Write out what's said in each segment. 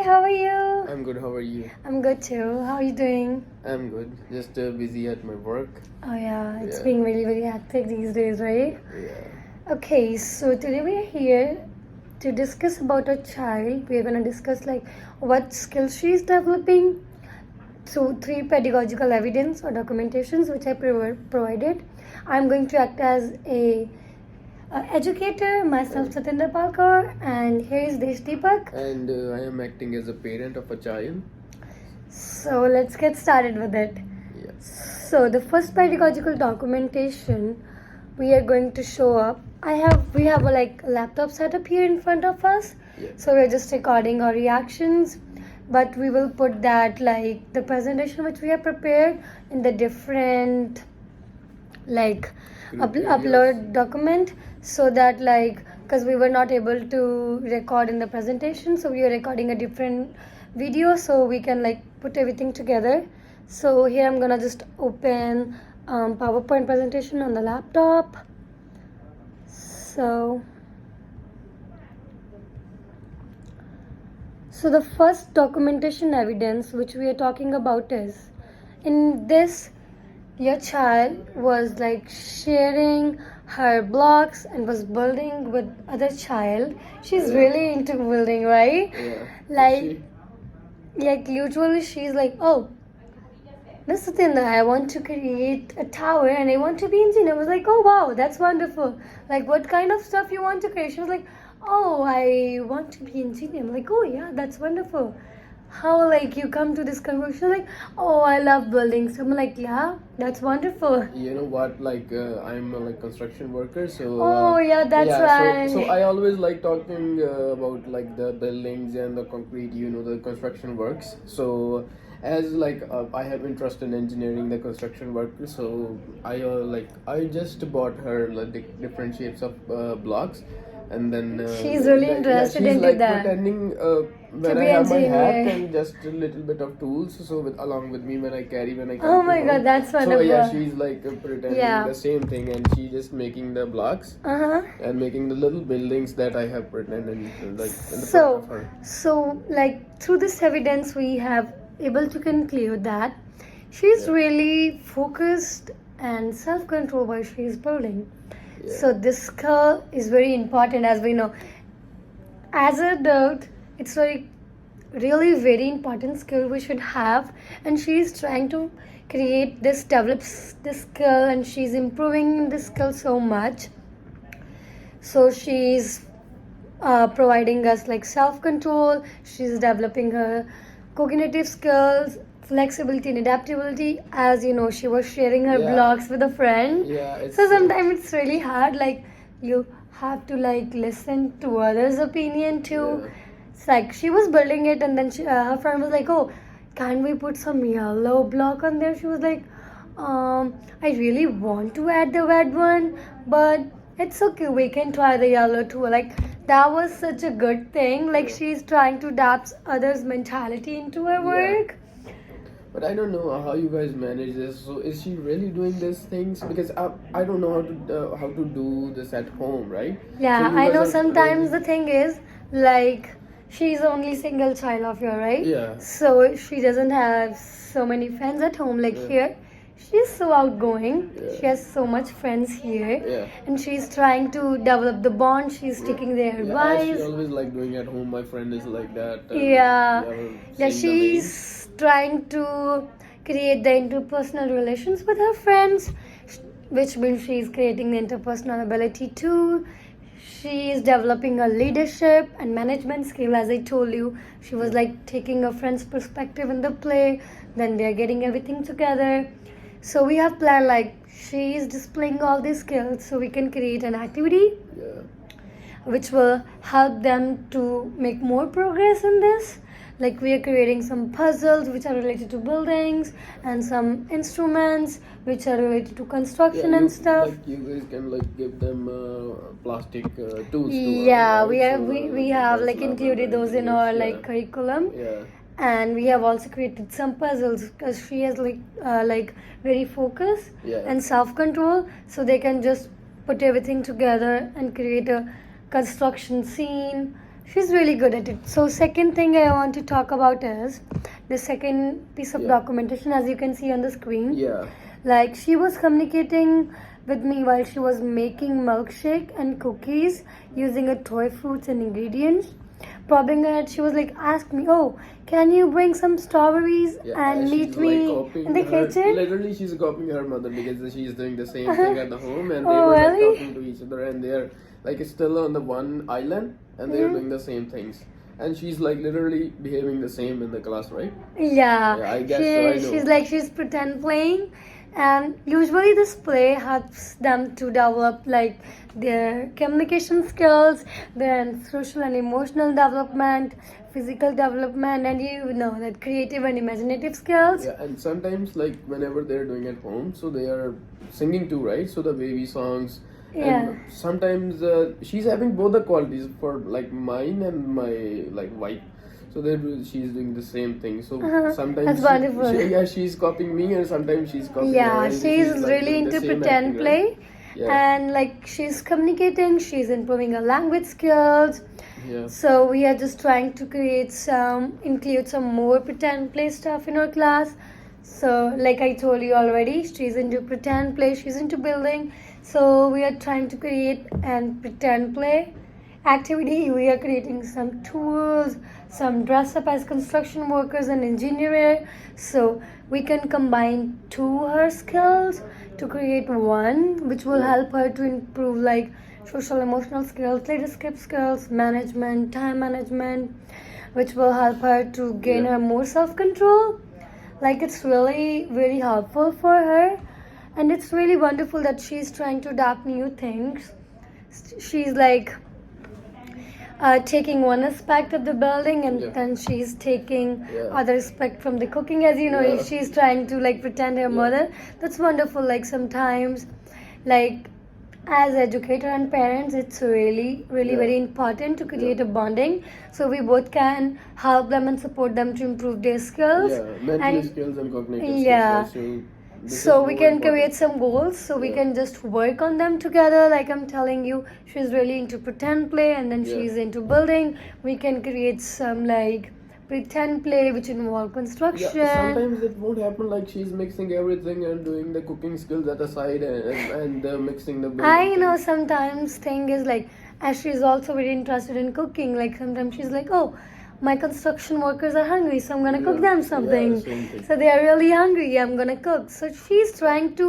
how are you? I'm good. How are you? I'm good too. How are you doing? I'm good. Just busy at my work. Oh yeah, it's Yeah. being really, very hectic these days, right? Yeah. Okay, so today we are here to discuss about a child. We are gonna discuss like what skills she is developing through three pedagogical evidence or documentations which I provided. I'm going to act as a educator, myself Satinder Palkar, and here is Desh Deepak. And I am acting as a parent of a child. So let's get started with it. Yeah. So the first pedagogical documentation we are going to show up. We have a laptop setup here in front of us. Yeah. So we're just recording our reactions, but we will put that like the presentation which we have prepared in the different upload document, so that because we were not able to record in the presentation, so we are recording a different video so we can put everything together. So here I'm gonna just open PowerPoint presentation on the laptop. So the first documentation evidence which we are talking about is, in this, your child was sharing her blocks and was building with other child. She's really into building, right? Yeah. Usually she's like, oh, Miss Satinder, I want to create a tower and I want to be engineer. I was like, oh wow, that's wonderful. Like, what kind of stuff you want to create? She was like, oh, I want to be engineer. I'm like, oh yeah, that's wonderful. How you come to this conclusion? Like, oh, I love buildings. I'm like, yeah, that's wonderful. You know what? I'm a construction worker, so. Oh yeah, that's right. So I always like talking about the buildings and the concrete. The construction works. So as I have interest in engineering the construction work, so I just bought her different shapes of blocks, and then she's really interested she's into that. Pretending when I be have my hat engineer. and just a little bit of tools, so along with me when I come Oh to my home. God, that's So wonderful. yeah, she's pretending Yeah. the same thing, and she just making the blocks Uh-huh. and making the little buildings that I have pretended in the front So of her. through this evidence we have able to conclude that she's really focused and self-control while she's building. Yeah. So this skill is very important, as we know. As an adult, it's really very important skill we should have, and she's trying to develops this skill, and she's improving this skill so much. So she's providing us self-control. She's developing her cognitive skills, flexibility and adaptability. As you know, she was sharing her Yeah. blogs with a friend. Yeah, So sometimes it's really hard. You have to listen to others' opinion too. Yeah. It's she was building it, and then her friend was like, "Oh, can we put some yellow block on there?" She was like, "I really want to add the red one, but it's okay. We can try the yellow too." That was such a good thing. She's trying to adapt others' mentality into her work. But I don't know how you guys manage this. So is she really doing these things? Because I don't know how to do this at home, right? Yeah, So you I guys know are sometimes really- the thing is she's only single child of yours, right? Yeah. So she doesn't have so many friends at home. Yeah. Here, she's so outgoing. Yeah. She has so much friends here. Yeah. And she's trying to develop the bond. She's taking their Yeah, advice. she always doing at home. My friend is like that. Yeah. Yeah, She's trying to create the interpersonal relations with her friends, which means she's creating the interpersonal ability too. She is developing a leadership and management skill. As I told you, she was taking a friend's perspective in the play, then they're getting everything together. So we have planned she is displaying all these skills, so we can create an activity Yeah. which will help them to make more progress in this. We are creating some puzzles which are related to buildings, and some instruments which are related to construction and stuff. You guys can give them plastic tools. Yeah, we have have included those in our curriculum. Yeah. And we have also created some puzzles, because she has very focus Yeah. and self-control, so they can just put everything together and create a construction scene. She's really good at it. So second thing I want to talk about is the second piece of Yeah. documentation, as you can see on the screen. Yeah. Like she was communicating with me while she was making milkshake and cookies using a toy fruits and ingredients. Probing it, she was like, ask me, oh, can you bring some strawberries Yeah, and she's meet me copying in the her, kitchen? literally she's copying her mother because she's doing the same thing at the home, and they Oh, were like really? talking to each other, and they're like still on the one island, and they're Mhm. doing the same things, and she's like literally behaving the same in the class, right? Yeah, Yeah, I guess so, I know. she's like she's pretend playing, and usually this play helps them to develop like their communication skills, their social and emotional development, physical development, and you know that creative and imaginative skills. Yeah, and sometimes like whenever they're doing at home, so they are singing too, right? So the baby songs. Yeah. And sometimes she's having both the qualities for like mine and my like wife. So she's doing the same thing. So Uh-huh. sometimes That's wonderful. yeah, she's copying me, and sometimes she's copying her. Yeah, And she's like, really doing the into same pretend acting, play, right? Yeah. and like she's communicating, she's improving her language skills. Yeah. So we are just trying to include some more pretend play stuff in our class. So like I told you already, she's into pretend play, she's into building. So we are trying to create an pretend play activity. We are creating some tools, some dress up as construction workers and engineer. So we can combine two her skills to create one, which will help her to improve like social emotional skills, leadership skills, management, time management, which will help her to gain Yeah. her more self-control. Like it's really very helpful for her, and it's really wonderful that she's trying to adapt new things. She's like taking one aspect of the building, and Yeah. then she's taking Yeah. other aspect from the cooking, as you know. Yeah. She's trying to like pretend her Yeah. mother. That's wonderful. Like sometimes like as educator and parents, it's really Yeah. very important to create Yeah. a bonding, so we both can help them and support them to improve their skills. Yeah, mental And skills and cognitive yeah. skills. Also, this So is we more can important. create some goals, so we Yeah. can just work on them together. Like I'm telling you, she's really into pretend play, and then Yeah. she's into building. We can create some like pretend play which involve construction. Yeah, sometimes it won't happen like she's mixing everything and doing the cooking skills at the side, and mixing the building I know things. sometimes thing is like, as she's also very interested in cooking, like sometimes she's like, oh, my construction workers are hungry, so I'm gonna cook Yeah, them yeah, something. same thing. So they are really hungry, I'm gonna cook. So she's trying to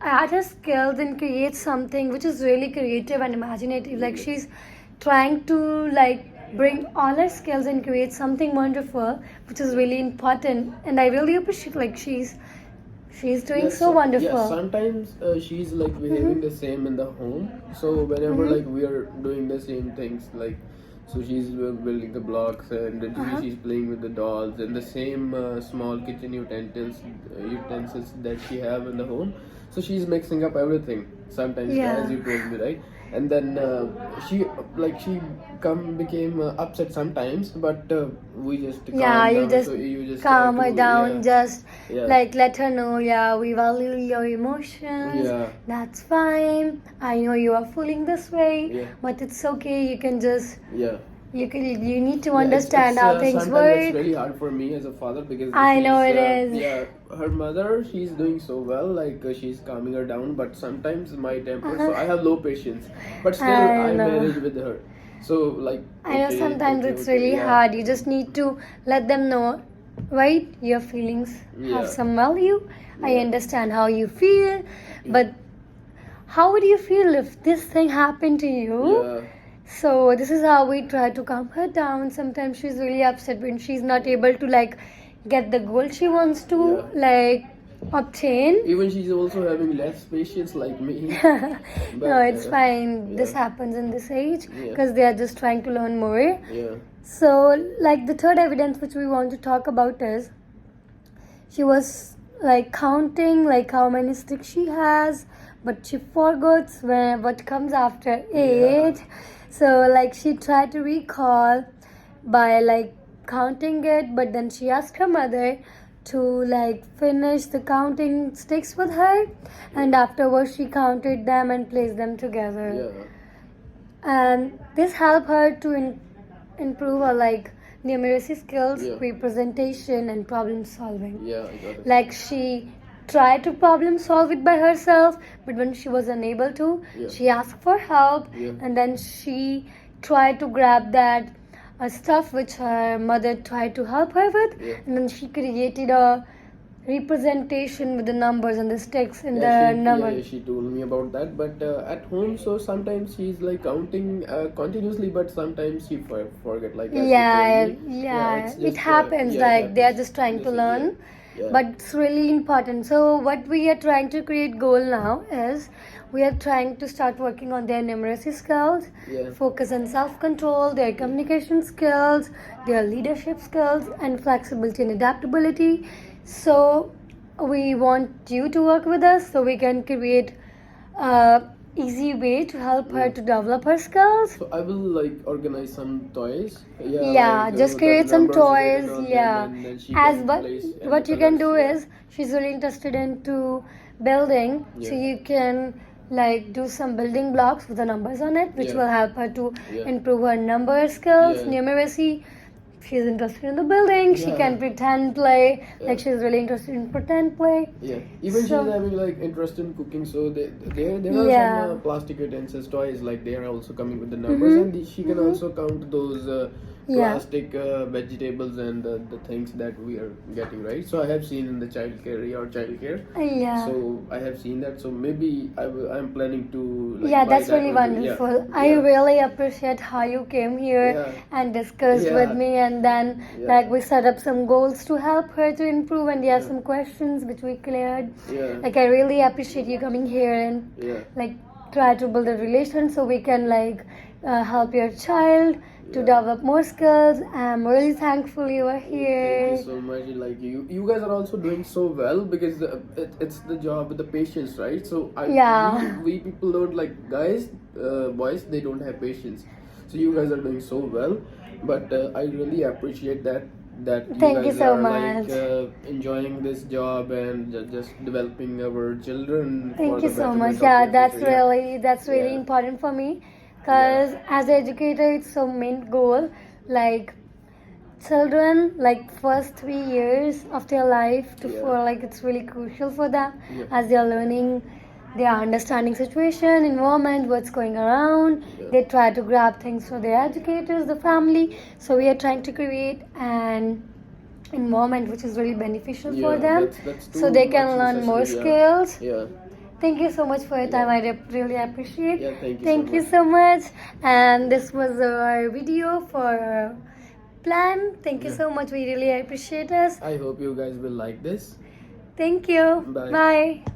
add her skills and create something which is really creative and imaginative. Like she's trying to like bring all her skills and create something wonderful, which is really important. And I really appreciate like she's doing Yeah, so wonderful. Yeah, sometimes she's like behaving the same in the home. So whenever like we are doing the same things, like so she's building the blocks, and she's playing with the dolls and the same small kitchen utensils that she have in the home. So she's mixing up everything. Sometimes, Yeah. as you told me, right? And then she became upset sometimes, but we just calm Yeah, you down. just So you just calm her down, yeah. just Yeah. like let her know, yeah, we value your emotions. Yeah. That's fine. I know you are feeling this way, Yeah. but it's okay. You can just Yeah. you need to Yeah, understand how things sometimes it's work. really hard for me as a father because I know she's, it is. Yeah, her mother, she's doing so well, like she's calming her down, but sometimes my temper, so I have low patience, but still I I know. manage with her. So like I know okay, sometimes okay, it's okay, really yeah. hard. You just need to let them know, right? Your feelings Yeah. have some value. I Yeah. understand how you feel, but how would you feel if this thing happened to you? Yeah. So this is how we try to calm her down. Sometimes she's really upset when she's not able to like get the goal she wants to Yeah. like obtain. Even she's also having less patience like me. No, it's fine. This yeah. happens in this age Yeah. because they are just trying to learn more. Yeah. So, like the third evidence which we want to talk about is she was like counting like how many sticks she has, but she forgets what comes after it. So, like she tried to recall by like counting it, but then she asked her mother to like finish the counting sticks with her, and afterwards she counted them and placed them together. Yeah. And this helped her to improve her like numeracy skills, Yeah. representation, and problem solving. Yeah, I got it. Like she tried to problem solve it by herself, but when she was unable to, Yeah. she asked for help, Yeah. and then she tried to grab that stuff which her mother tried to help her with, Yeah. and then she created a representation with the numbers and the sticks in Yeah, the she, number. yeah, she told me about that. But at home, so sometimes she's like counting continuously, but sometimes she forget. Like as you Yeah, told me. yeah, it's it just, happens. yeah, it Like they are happens. just trying to This is- learn, Yeah. but it's really important. So what we are trying to create goal now is we are trying to start working on their numeracy skills, Yeah. focus on self-control, their communication skills, their leadership skills, and flexibility and adaptability. So we want you to work with us so we can create a easy way to help her Yeah. to develop her skills. So I will like organize some toys. Yeah. Yeah, like, just the create some numbers written toys. on them, Yeah, and then she as can what place and what the you can do colors, yeah. is she's really interested into building, so Yeah. you can like do some building blocks with the numbers on it, which Yeah. will help her to Yeah. improve her number skills, Yeah. numeracy. If she's interested in the building, she Yeah. can pretend play. Yeah. Like she's really interested in pretend play. Yeah, even So- she's having like interest in cooking, so there are Yeah. some plastic utensils toys like they are also coming with the numbers, Mhm. and she can Mhm. also count those Yeah. plastic vegetables and the things that we are getting, right? So I have seen in the childcare. Yeah. So I have seen that. So maybe I'm planning to. Like, Yeah, buy that's that really also. Yeah. wonderful. I Yeah. really appreciate how you came here Yeah. and discussed Yeah. with me, and then Yeah. like we set up some goals to help her to improve, and there are Yeah. some questions which we cleared. Yeah. Like I really appreciate you coming here and Yeah. like try to build a relation so we can like help your child to Yeah. develop more skills. I'm really thankful you were Thank here. you so much. Like you guys are also doing so well because it's the job with the patience, right? So Yeah. we people don't like guys, boys. They don't have patience. So you guys are doing so well, but I really appreciate that you Thank you guys so are much. like enjoying this job and just developing our children. for Thank the you so betterment much. of Yeah, their that's future. Yeah. that's really Yeah. important for me because as an educator, it's so main goal. Like children, like first 3 years of their life to Yeah. for like it's really crucial for them Yeah. as they are learning. They are understanding situation, environment, what's going around. Yeah. They try to grab things for their educators, the family. So we are trying to create an environment which is really beneficial for Yeah, them, that's so too they can much learn more necessary, yeah. skills. Yeah. Thank you so much for your time. Yeah. I really appreciate. Yeah, thank you so Thank you much. so much. And this was our video for our plan. Thank you Yeah. so much. We really appreciate us. I hope you guys will like this. Thank you. Bye. Bye.